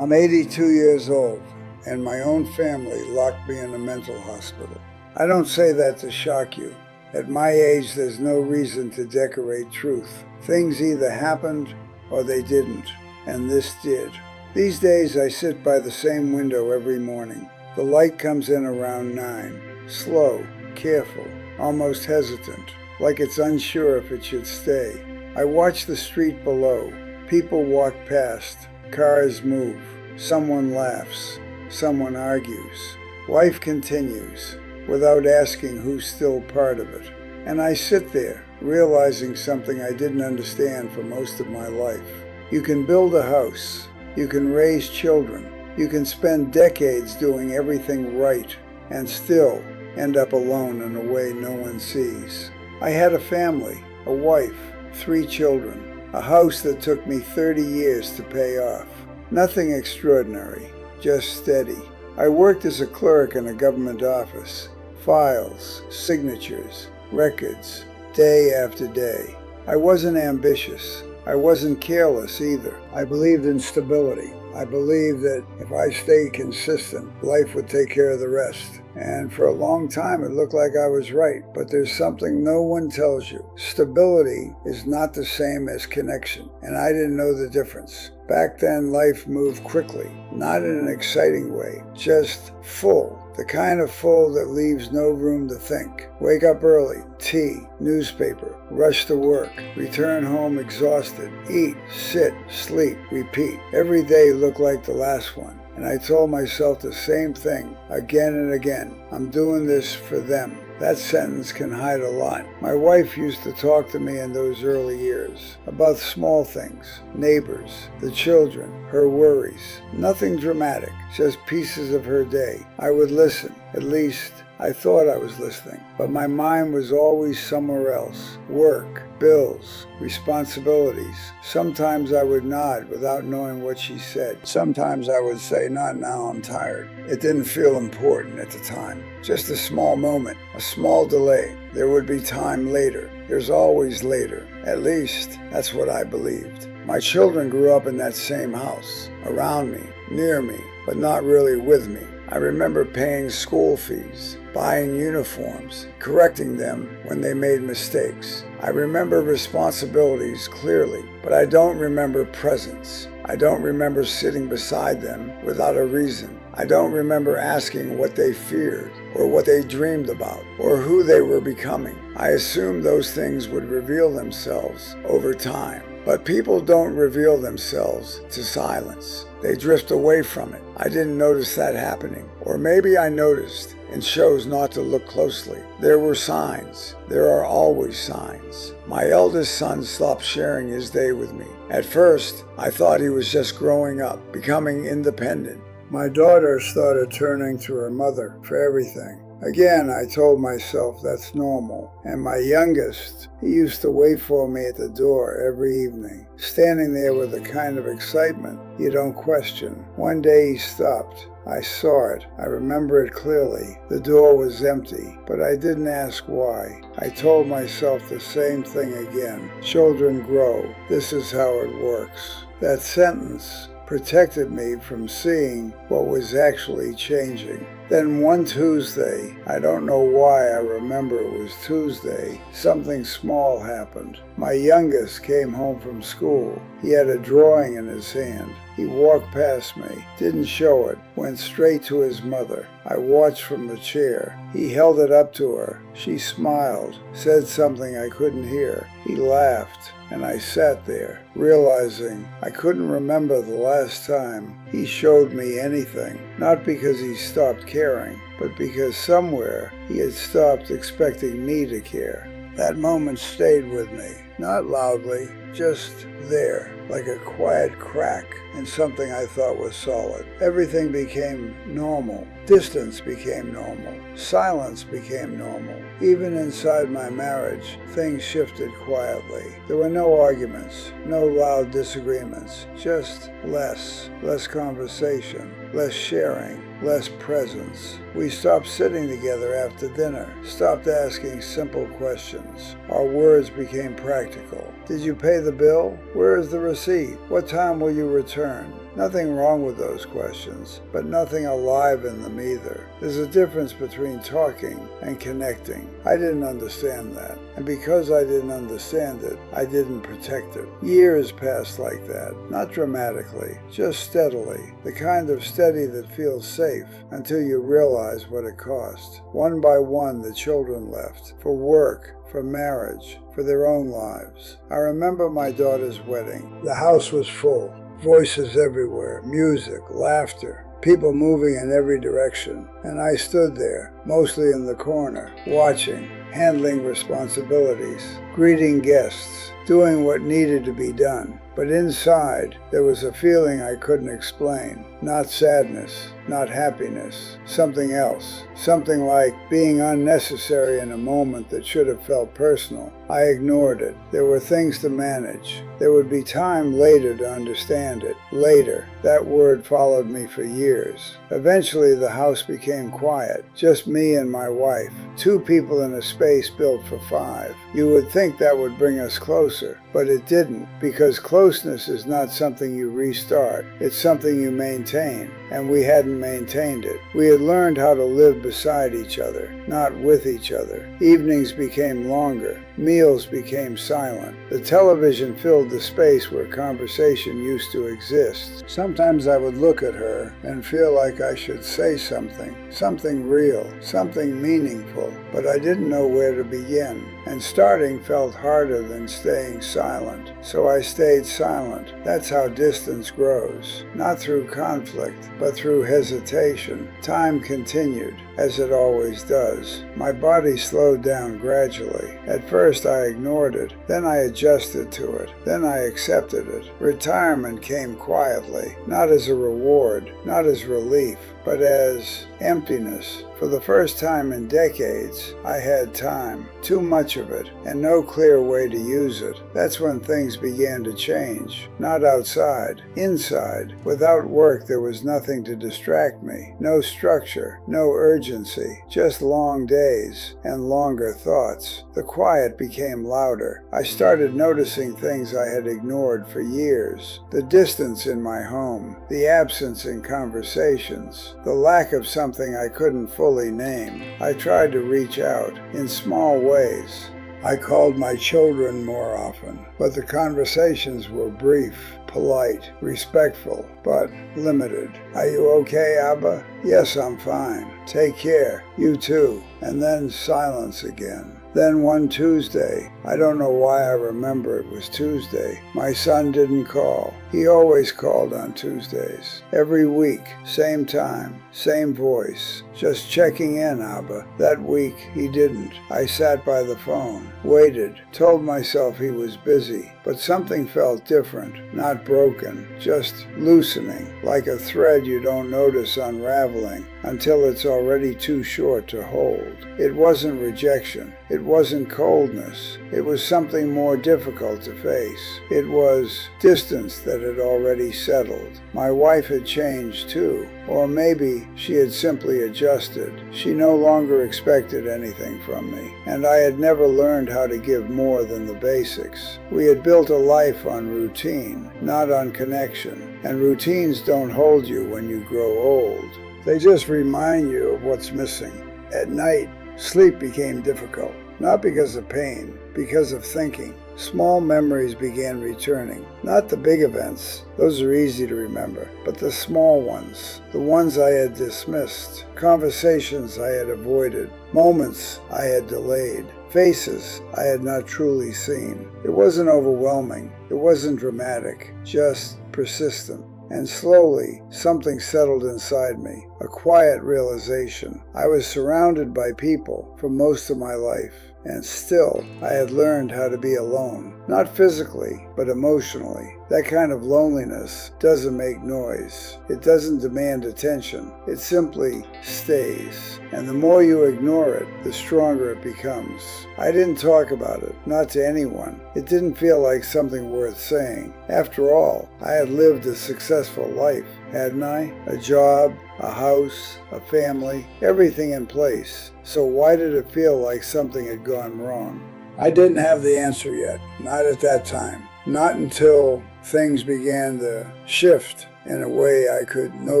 I'm 82 years old, and my own family locked me in a mental hospital. I don't say that to shock you. At my age, there's no reason to decorate truth. Things either happened or they didn't, and this did. These days, I sit by the same window every morning. The light comes in around 9, slow, careful, almost hesitant, like it's unsure if it should stay. I watch the street below. People walk past. Cars move. Someone laughs. Someone argues. Life continues, without asking who's still part of it. And I sit there, realizing something I didn't understand for most of my life. You can build a house. You can raise children. You can spend decades doing everything right, and still end up alone in a way no one sees. I had a family, a wife, 3 children, a house that took me 30 years to pay off. Nothing extraordinary, just steady. I worked as a clerk in a government office. Files, signatures, records, day after day. I wasn't ambitious. I wasn't careless either. I believed in stability. I believed that if I stayed consistent, life would take care of the rest. And for a long time, it looked like I was right. But there's something no one tells you. Stability is not the same as connection, and I didn't know the difference. Back then, life moved quickly, not in an exciting way, just full. The kind of full that leaves no room to think. Wake up early, tea, newspaper, rush to work, return home exhausted, eat, sit, sleep, repeat. Every day looked like the last one. And I told myself the same thing again and again. I'm doing this for them. That sentence can hide a lot. My wife used to talk to me in those early years about small things, neighbors, the children, her worries. Nothing dramatic, just pieces of her day. I would listen. At least, I thought I was listening. But my mind was always somewhere else. Work, bills, responsibilities. Sometimes I would nod without knowing what she said. Sometimes I would say, "Not now, I'm tired." It didn't feel important at the time. Just a small moment, a small delay. There would be time later. There's always later. At least, that's what I believed. My children grew up in that same house, around me, near me, but not really with me. I remember paying school fees, buying uniforms, correcting them when they made mistakes. I remember responsibilities clearly, but I don't remember presence. I don't remember sitting beside them without a reason. I don't remember asking what they feared, or what they dreamed about, or who they were becoming. I assumed those things would reveal themselves over time. But people don't reveal themselves to silence. They drift away from it. I didn't notice that happening. Or maybe I noticed and chose not to look closely. There were signs. There are always signs. My eldest son stopped sharing his day with me. At first, I thought he was just growing up, becoming independent. My daughter started turning to her mother for everything. Again, I told myself that's normal. And my youngest, he used to wait for me at the door every evening, standing there with a kind of excitement you don't question. One day he stopped. I saw it. I remember it clearly. The door was empty, but I didn't ask why. I told myself the same thing again. Children grow. This is how it works. That sentence protected me from seeing what was actually changing. Then one Tuesday, I don't know why I remember it was Tuesday, something small happened. My youngest came home from school. He had a drawing in his hand. He walked past me, didn't show it, went straight to his mother. I watched from the chair. He held it up to her. She smiled, said something I couldn't hear. He laughed, and I sat there, realizing I couldn't remember the last time he showed me anything. Not because he stopped caring, but because somewhere he had stopped expecting me to care. That moment stayed with me, not loudly, just there, like a quiet crack in something I thought was solid. Everything became normal. Distance became normal. Silence became normal. Even inside my marriage, things shifted quietly. There were no arguments, no loud disagreements, just less conversation, less sharing, less presence. We stopped sitting together after dinner, stopped asking simple questions. Our words became practical. Did you pay the bill? Where is the receipt? What time will you return? Nothing wrong with those questions, but nothing alive in them either. There's a difference between talking and connecting. I didn't understand that. And because I didn't understand it, I didn't protect it. Years passed like that, not dramatically, just steadily. The kind of steady that feels safe until you realize what it cost. One by one, the children left, for work, for marriage, for their own lives. I remember my daughter's wedding. The house was full, voices everywhere, music, laughter, people moving in every direction. And I stood there, mostly in the corner, watching, handling responsibilities, greeting guests, doing what needed to be done. But inside, there was a feeling I couldn't explain. Not sadness, not happiness, something else. Something like being unnecessary in a moment that should have felt personal. I ignored it. There were things to manage. There would be time later to understand it. Later. That word followed me for years. Eventually, the house became quiet. Just me and my wife. 2 people in a space built for 5. You would think that would bring us closer, but it didn't, because closeness is not something you restart. It's something you maintain, and we hadn't maintained it. We had learned how to live beside each other, not with each other. Evenings became longer. Meals became silent. The television filled the space where conversation used to exist. Sometimes I would look at her and feel like I should say something real, something meaningful, but I didn't know where to begin. And starting felt harder than staying silent. So I stayed silent. That's how distance grows. Not through conflict, but through hesitation. Time continued, as it always does. My body slowed down gradually. At first I ignored it. Then I adjusted to it. Then I accepted it. Retirement came quietly, not as a reward, not as relief, but as emptiness. For the first time in decades, I had time, too much of it, and no clear way to use it. That's when things began to change. Not outside, inside. Without work, there was nothing to distract me. No structure, no urgency, just long days and longer thoughts. The quiet became louder. I started noticing things I had ignored for years. The distance in my home, the absence in conversations, the lack of something I couldn't fully name. I tried to reach out in small ways. I called my children more often, but the conversations were brief, polite, respectful, but limited. "Are you okay, Abba?" "Yes, I'm fine." "Take care." "You too." And then silence again. Then one Tuesday, I don't know why I remember it was Tuesday, my son didn't call. He always called on Tuesdays. Every week, same time, same voice. "Just checking in, Abba." That week, he didn't. I sat by the phone, waited, told myself he was busy. But something felt different, not broken, just loosening, like a thread you don't notice unraveling until it's already too short to hold. It wasn't rejection. It wasn't coldness. It was something more difficult to face. It was distance that had already settled. My wife had changed too, or maybe she had simply adjusted. She no longer expected anything from me, and I had never learned how to give more than the basics. We had built a life on routine, not on connection, and routines don't hold you when you grow old. They just remind you of what's missing. At night, sleep became difficult, not because of pain, because of thinking. Small memories began returning. Not the big events, those are easy to remember, but the small ones, the ones I had dismissed, conversations I had avoided, moments I had delayed, faces I had not truly seen. It wasn't overwhelming, it wasn't dramatic, just persistent. And slowly, something settled inside me, a quiet realization. I was surrounded by people for most of my life, and still, I had learned how to be alone. Not physically, but emotionally. That kind of loneliness doesn't make noise. It doesn't demand attention. It simply stays. And the more you ignore it, the stronger it becomes. I didn't talk about it, not to anyone. It didn't feel like something worth saying. After all, I had lived a successful life, hadn't I? A job, a house, a family, everything in place. So why did it feel like something had gone wrong? I didn't have the answer yet, not at that time. Not until things began to shift in a way I could no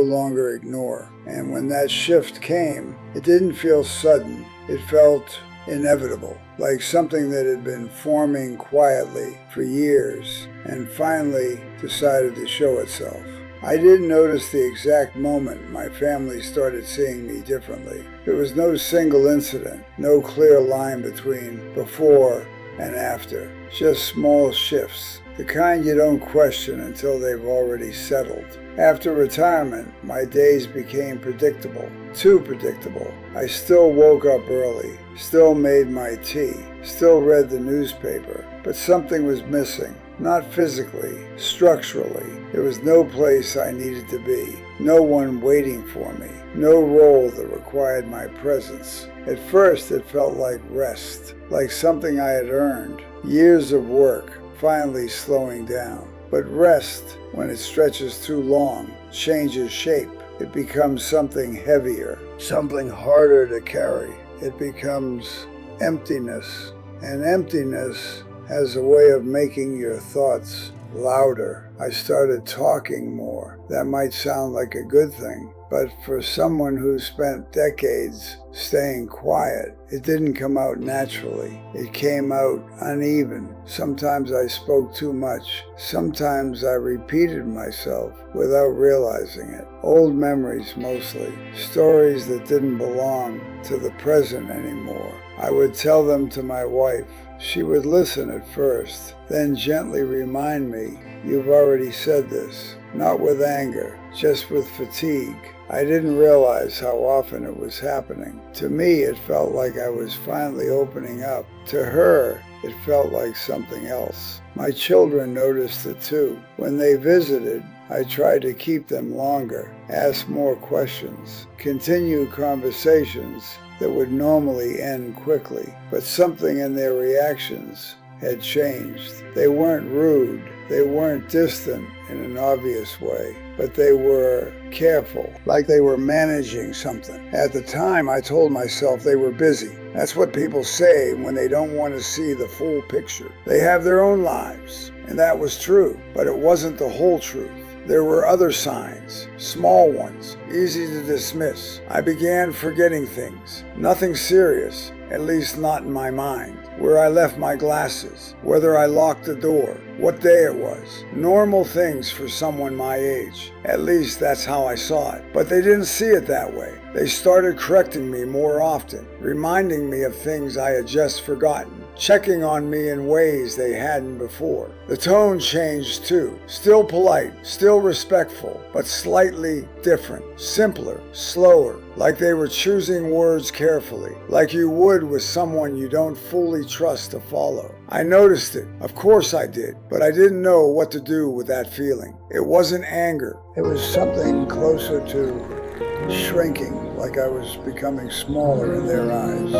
longer ignore. And when that shift came, it didn't feel sudden. It felt inevitable, like something that had been forming quietly for years and finally decided to show itself. I didn't notice the exact moment my family started seeing me differently. There was no single incident, no clear line between before and after, just small shifts, the kind you don't question until they've already settled. After retirement, my days became predictable, too predictable. I still woke up early, still made my tea, still read the newspaper, but something was missing. Not physically, structurally. There was no place I needed to be, no one waiting for me, no role that required my presence. At first it felt like rest, like something I had earned, years of work finally slowing down. But rest, when it stretches too long, changes shape. It becomes something heavier, something harder to carry. It becomes emptiness, and emptiness has a way of making your thoughts louder. I started talking more. That might sound like a good thing, but for someone who spent decades staying quiet, it didn't come out naturally. It came out uneven. Sometimes I spoke too much. Sometimes I repeated myself without realizing it. Old memories mostly, stories that didn't belong to the present anymore. I would tell them to my wife. She would listen at first, then gently remind me, "You've already said this." Not with anger, just with fatigue. I didn't realize how often it was happening. To me, it felt like I was finally opening up. To her, it felt like something else. My children noticed it too. When they visited, I tried to keep them longer, ask more questions, continue conversations that would normally end quickly. But something in their reactions had changed. They weren't rude. They weren't distant in an obvious way, but they were careful, like they were managing something. At the time, I told myself they were busy. That's what people say when they don't want to see the full picture. They have their own lives, and that was true, but it wasn't the whole truth. There were other signs, small ones, easy to dismiss. I began forgetting things. Nothing serious, at least not in my mind. Where I left my glasses, whether I locked the door, what day it was. Normal things for someone my age. At least that's how I saw it. But they didn't see it that way. They started correcting me more often, reminding me of things I had just forgotten, checking on me in ways they hadn't before. The tone changed too. Still polite, still respectful, but slightly different, simpler, slower, like they were choosing words carefully, like you would with someone you don't fully trust to follow. I noticed it, of course I did, but I didn't know what to do with that feeling. It wasn't anger. It was something closer to shrinking, like I was becoming smaller in their eyes.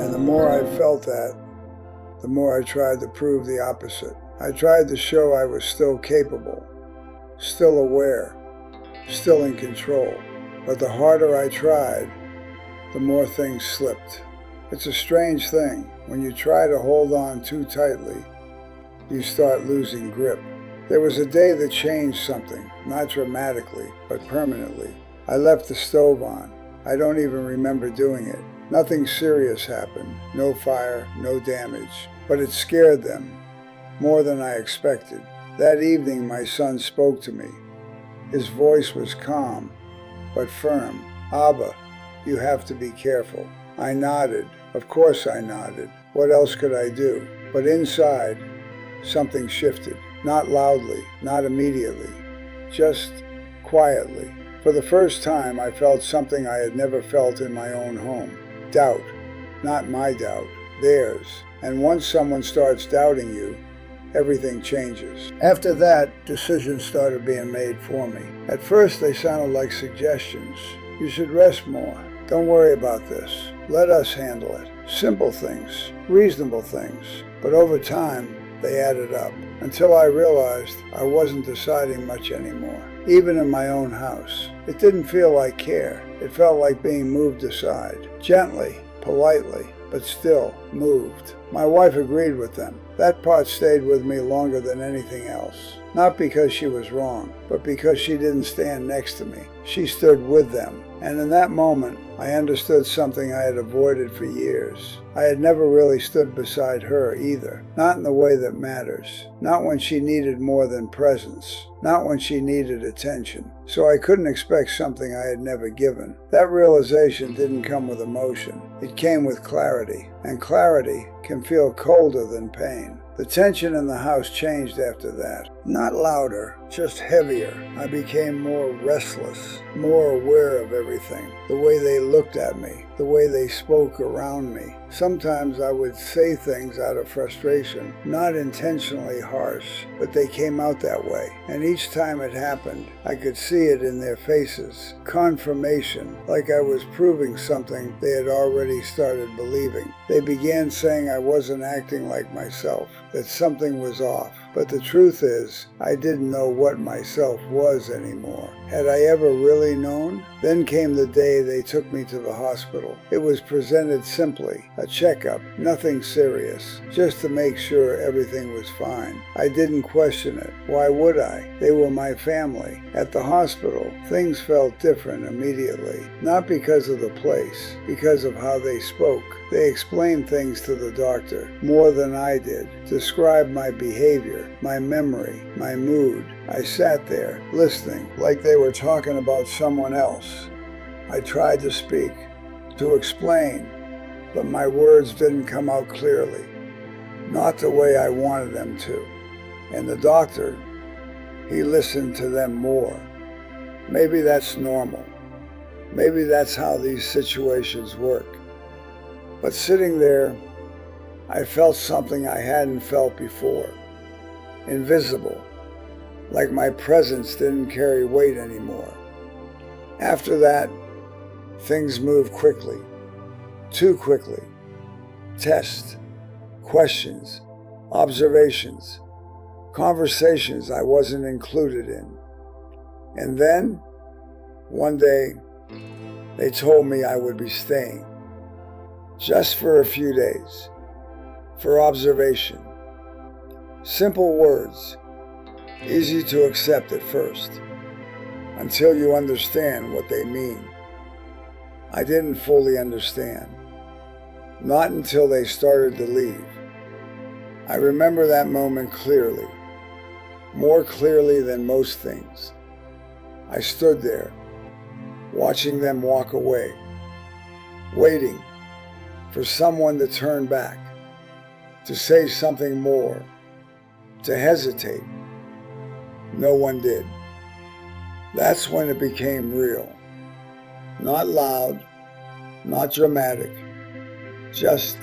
And the more I felt that, the more I tried to prove the opposite. I tried to show I was still capable, still aware, still in control. But the harder I tried, the more things slipped. It's a strange thing. When you try to hold on too tightly, you start losing grip. There was a day that changed something, not dramatically, but permanently. I left the stove on. I don't even remember doing it. Nothing serious happened. No fire, no damage. But it scared them, more than I expected. That evening my son spoke to me. His voice was calm, but firm. "Abba, you have to be careful." I nodded. Of course I nodded. What else could I do? But inside, something shifted. Not loudly, not immediately, just quietly. For the first time, I felt something I had never felt in my own home. Doubt. Not my doubt, theirs. And once someone starts doubting you, everything changes. After that, decisions started being made for me. At first, they sounded like suggestions. You should rest more. Don't worry about this. Let us handle it. Simple things, reasonable things. But over time, they added up, until I realized I wasn't deciding much anymore, even in my own house. It didn't feel like care. It felt like being moved aside, gently, politely, but still moved. My wife agreed with them. That part stayed with me longer than anything else. Not because she was wrong, but because she didn't stand next to me. She stood with them. And in that moment, I understood something I had avoided for years. I had never really stood beside her either. Not in the way that matters. Not when she needed more than presence. Not when she needed attention. So I couldn't expect something I had never given. That realization didn't come with emotion. It came with clarity. And clarity can feel colder than pain. The tension in the house changed after that. Not louder, just heavier. I became more restless, more aware of everything. The way they looked at me, the way they spoke around me. Sometimes I would say things out of frustration, not intentionally harsh, but they came out that way. And each time it happened, I could see it in their faces. Confirmation, like I was proving something they had already started believing. They began saying I wasn't acting like myself, that something was off. But the truth is, I didn't know what myself was anymore. Had I ever really known? Then came the day they took me to the hospital. It was presented simply, a checkup, nothing serious, just to make sure everything was fine. I didn't question it. Why would I? They were my family. At the hospital, things felt different immediately. Not because of the place, because of how they spoke. They explained things to the doctor, more than I did, described my behavior, my memory, my mood. I sat there, listening, like they were talking about someone else. I tried to speak, to explain, but my words didn't come out clearly, not the way I wanted them to. And the doctor, he listened to them more. Maybe that's normal. Maybe that's how these situations work. But sitting there, I felt something I hadn't felt before. Invisible, like my presence didn't carry weight anymore. After that, things moved quickly, too quickly. Tests, questions, observations, conversations I wasn't included in. And then, one day, they told me I would be staying. Just for a few days, for observation. Simple words, easy to accept at first, until you understand what they mean. I didn't fully understand, not until they started to leave. I remember that moment clearly, more clearly than most things. I stood there, watching them walk away, waiting for someone to turn back, to say something more, to hesitate. No one did. That's when it became real. Not loud, not dramatic, just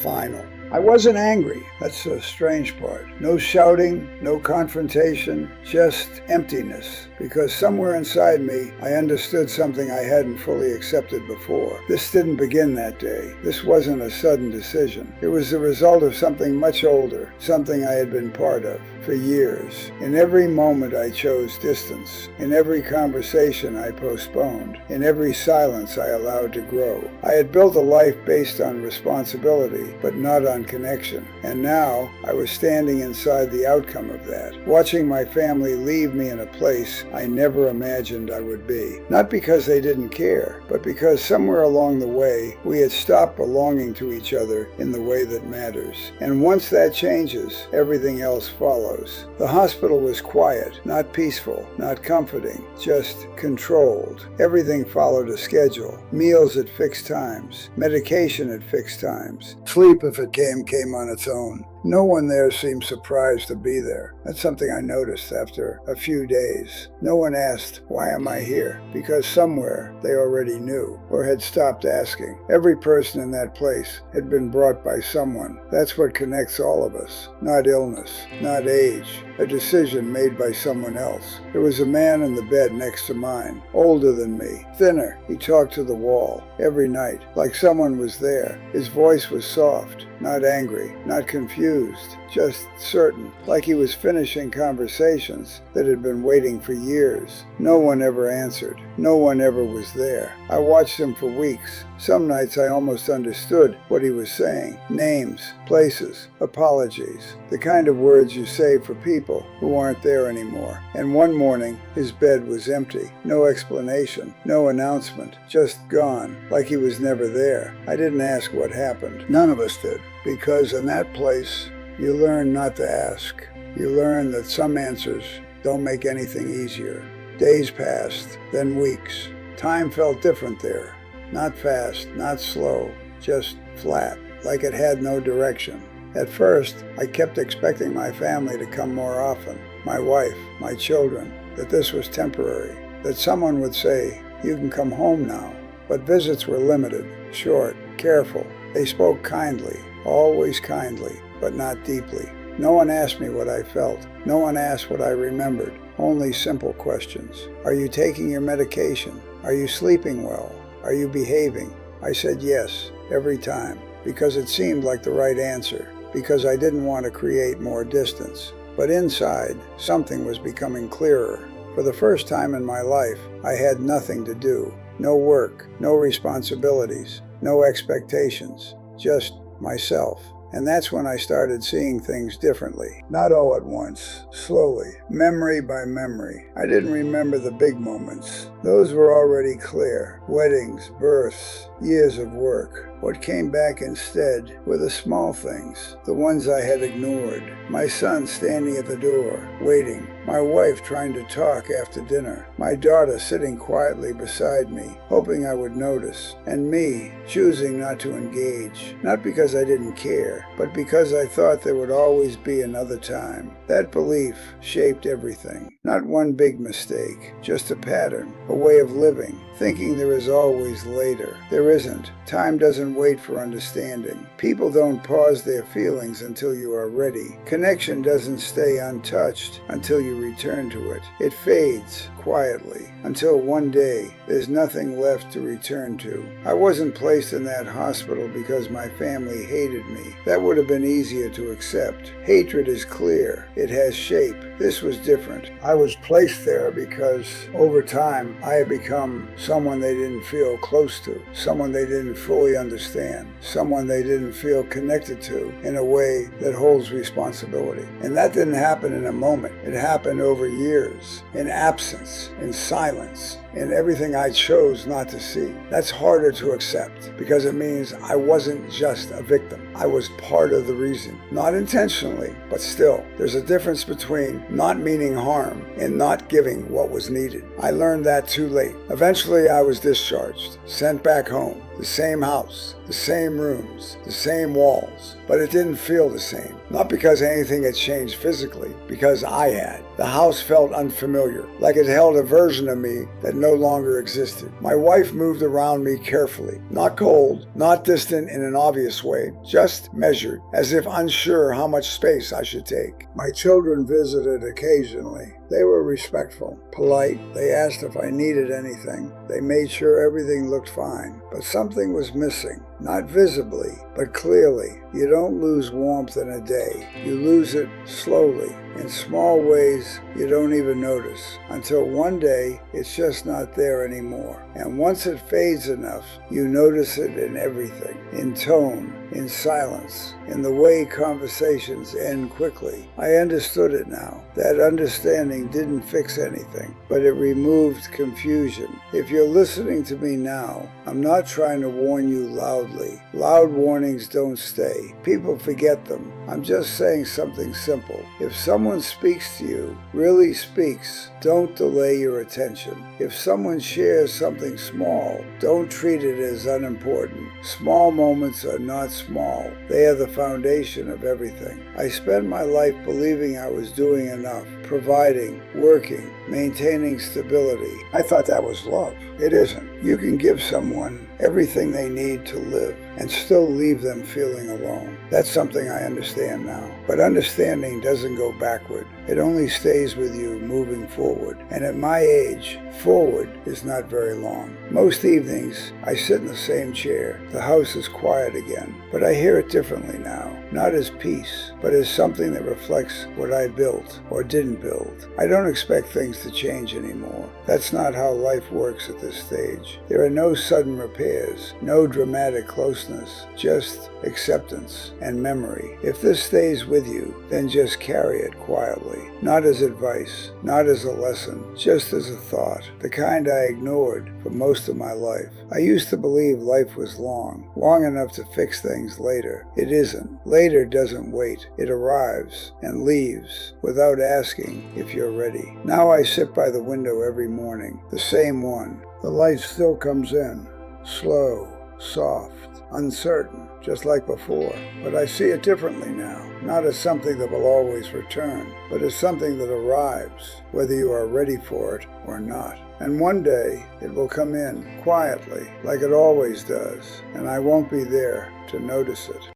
final. I wasn't angry. That's the strange part. No shouting, no confrontation, just emptiness. Because somewhere inside me, I understood something I hadn't fully accepted before. This didn't begin that day. This wasn't a sudden decision. It was the result of something much older, something I had been part of for years. In every moment I chose distance. In every conversation I postponed. In every silence I allowed to grow. I had built a life based on responsibility, but not on connection. And now I was standing inside the outcome of that, watching my family leave me in a place I never imagined I would be. Not because they didn't care, but because somewhere along the way we had stopped belonging to each other in the way that matters. And once that changes, everything else follows. The hospital was quiet, not peaceful, not comforting, just controlled. Everything followed a schedule. Meals at fixed times, medication at fixed times. Sleep, if it came on its own. No one there seemed surprised to be there. That's something I noticed after a few days. No one asked, "Why am I here?" Because somewhere they already knew, or had stopped asking. Every person in that place had been brought by someone. That's what connects all of us. Not illness, not age, a decision made by someone else. There was a man in the bed next to mine, older than me, thinner. He talked to the wall every night, like someone was there. His voice was soft, not angry, not confused, just certain, like he was finishing conversations that had been waiting for years. No one ever answered. No one ever was there. I watched him for weeks. Some nights I almost understood what he was saying. Names, places, apologies, the kind of words you say for people who aren't there anymore. And one morning, his bed was empty. No explanation, no announcement, just gone, like he was never there. I didn't ask what happened. None of us did, because in that place, you learn not to ask. You learn that some answers don't make anything easier. Days passed, then weeks. Time felt different there. Not fast, not slow, just flat, like it had no direction. At first, I kept expecting my family to come more often, my wife, my children, that this was temporary, that someone would say, "You can come home now." But visits were limited, short, careful. They spoke kindly, always kindly, but not deeply. No one asked me what I felt. No one asked what I remembered. Only simple questions. Are you taking your medication? Are you sleeping well? Are you behaving? I said yes, every time, because it seemed like the right answer, because I didn't want to create more distance. But inside, something was becoming clearer. For the first time in my life, I had nothing to do. No work, no responsibilities, no expectations, just myself. And that's when I started seeing things differently. Not all at once, slowly, memory by memory. I didn't remember the big moments. Those were already clear. Weddings, births, years of work. What came back instead were the small things, the ones I had ignored. My son standing at the door, waiting. My wife trying to talk after dinner. My daughter sitting quietly beside me, hoping I would notice. And me, choosing not to engage. Not because I didn't care, but because I thought there would always be another time. That belief shaped everything. Not one big mistake, just a pattern, a way of living, thinking there is always later. There isn't. Time doesn't wait for understanding. People don't pause their feelings until you are ready. Connection doesn't stay untouched until you return to it. It fades quietly until one day there's nothing left to return to. I wasn't placed in that hospital because my family hated me. That would have been easier to accept. Hatred is clear. It has shape. This was different. I was placed there because over time I had become someone they didn't feel close to, someone they didn't fully understand, someone they didn't feel connected to in a way that holds responsibility. And that didn't happen in a moment. It happened over years, in absence, in silence, in everything I chose not to see. That's harder to accept because it means I wasn't just a victim. I was part of the reason. Not intentionally, but still. There's a difference between not meaning harm and not giving what was needed. I learned that too late. Eventually I was discharged, sent back home. The same house, the same rooms, the same walls, but it didn't feel the same. Not because anything had changed physically, because I had. The house felt unfamiliar, like it held a version of me that no longer existed. My wife moved around me carefully, not cold, not distant in an obvious way, just measured, as if unsure how much space I should take. My children visited occasionally. They were respectful, polite. They asked if I needed anything. They made sure everything looked fine. But something was missing. Not visibly, but clearly. You don't lose warmth in a day. You lose it slowly, in small ways you don't even notice, until one day it's just not there anymore. And once it fades enough, you notice it in everything, in tone, in silence, in the way conversations end quickly. I understood it now. That understanding didn't fix anything, but it removed confusion. If you're listening to me now, I'm not trying to warn you loudly. Loud warnings don't stay. People forget them. I'm just saying something simple. If someone speaks to you, really speaks, don't delay your attention. If someone shares something small, don't treat it as unimportant. Small moments are not small. They are the foundation of everything. I spent my life believing I was doing enough, providing, working, maintaining stability. I thought that was love. It isn't. You can give someone everything they need to live and still leave them feeling alone. That's something I understand now. But understanding doesn't go backward. It only stays with you moving forward. And at my age, forward is not very long. Most evenings, I sit in the same chair. The house is quiet again, but I hear it differently now. Not as peace, but as something that reflects what I built or didn't build. I don't expect things to change anymore. That's not how life works at this stage. There are no sudden repairs, no dramatic closeness, just acceptance and memory. If this stays with you, then just carry it quietly. Not as advice, not as a lesson, just as a thought, the kind I ignored for most of my life. I used to believe life was long enough to fix things later. It isn't. Later doesn't wait. It arrives and leaves without asking if you're ready. Now I sit by the window every morning, the same one. The light still comes in, slow, soft, uncertain, just like before. But I see it differently now, not as something that will always return, but as something that arrives, whether you are ready for it or not. And one day, it will come in quietly, like it always does, and I won't be there to notice it.